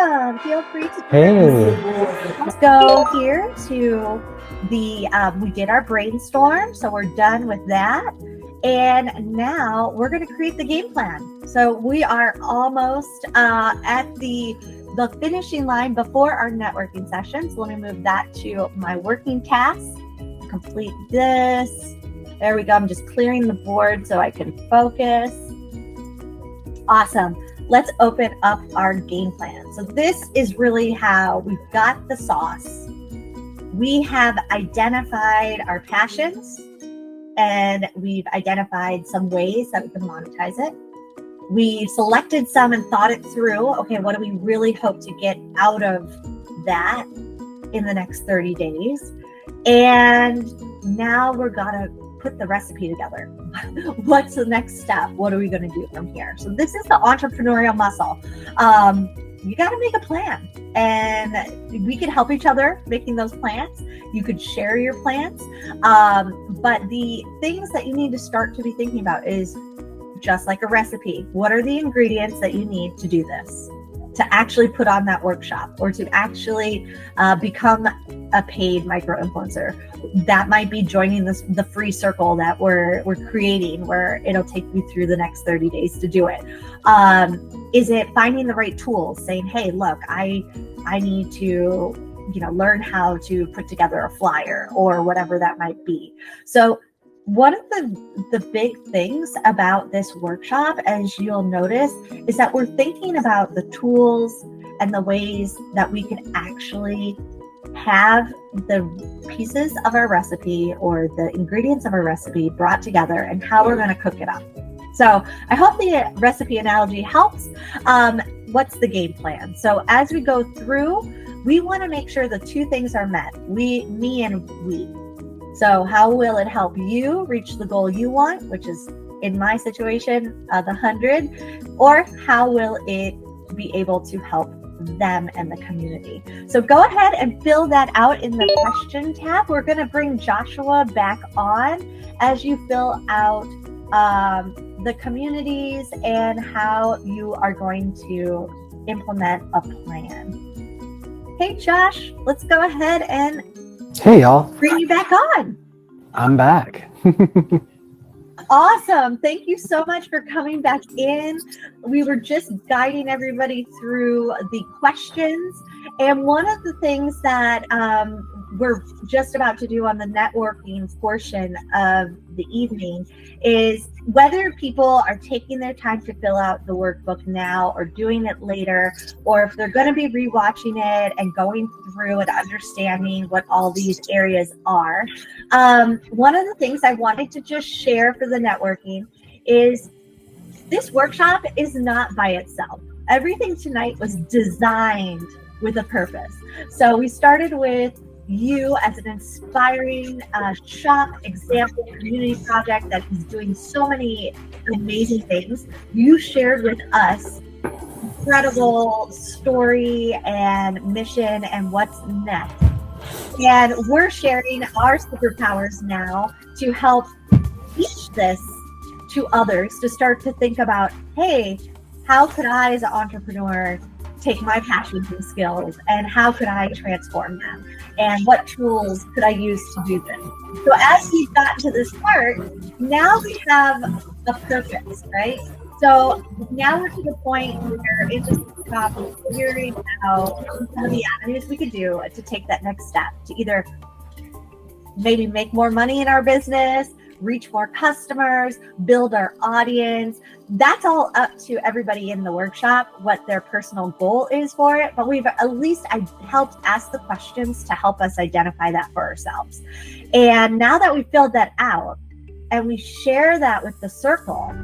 welcome. Feel free to Hey. Let's go here to the, we did our brainstorm, so we're done with that. And now we're going to create the game plan. So we are almost at the finishing line before our networking session. So let me move that to my working task. Complete this. There we go. I'm just clearing the board so I can focus. Awesome. Let's open up our game plan. So this is really how we've got the sauce. We have identified our passions and we've identified some ways that we can monetize it. We selected some and thought it through. Okay, what do we really hope to get out of that in the next 30 days? And now we're gonna put the recipe together. What's the next step? What are we going to do from here? So this is the entrepreneurial muscle. You got to make a plan, and we can help each other making those plans. You could share your plans, but the things that you need to start to be thinking about is just like a recipe. What are the ingredients that you need to do this? To actually put on that workshop or to actually become a paid micro influencer. That might be joining the free circle that we're creating, where it'll take you through the next 30 days to do it. Is it finding the right tools, saying, hey, look, I need to learn how to put together a flyer or whatever that might be. So one of the big things about this workshop, as you'll notice, is that we're thinking about the tools and the ways that we can actually have the pieces of our recipe or the ingredients of our recipe brought together and how we're going to cook it up. So I hope the recipe analogy helps. What's the game plan? So as we go through, we want to make sure the two things are met. Me and we. So how will it help you reach the goal you want, which is in my situation, the 100, or how will it be able to help them and the community? So go ahead and fill that out in the question tab. We're going to bring Joshua back on as you fill out the communities and how you are going to implement a plan. Hey, Josh, let's go ahead and Hey, y'all. bring you back on. I'm back. Awesome. Thank you so much for coming back in. We were just guiding everybody through the questions. And one of the things that we're just about to do on the networking portion of the evening is whether people are taking their time to fill out the workbook now or doing it later, or if they're going to be rewatching it and going through and understanding what all these areas are. One of the things I wanted to just share for the networking is this workshop is not by itself. Everything tonight was designed with a purpose. So we started with you as an inspiring shop example community project that is doing so many amazing things. You shared with us incredible story and mission and what's next. And we're sharing our superpowers now to help teach this to others, to start to think about, hey, how could I as an entrepreneur take my passions and skills and how could I transform them? And what tools could I use to do this? So as we've gotten to this part, now we have a purpose, right? So now we're to the point where it's just about figuring out some of the avenues we could do to take that next step, to either maybe make more money in our business, reach more customers, build our audience. That's all up to everybody in the workshop, what their personal goal is for it. But we've at least helped ask the questions to help us identify that for ourselves. And now that we've filled that out and we share that with the circle,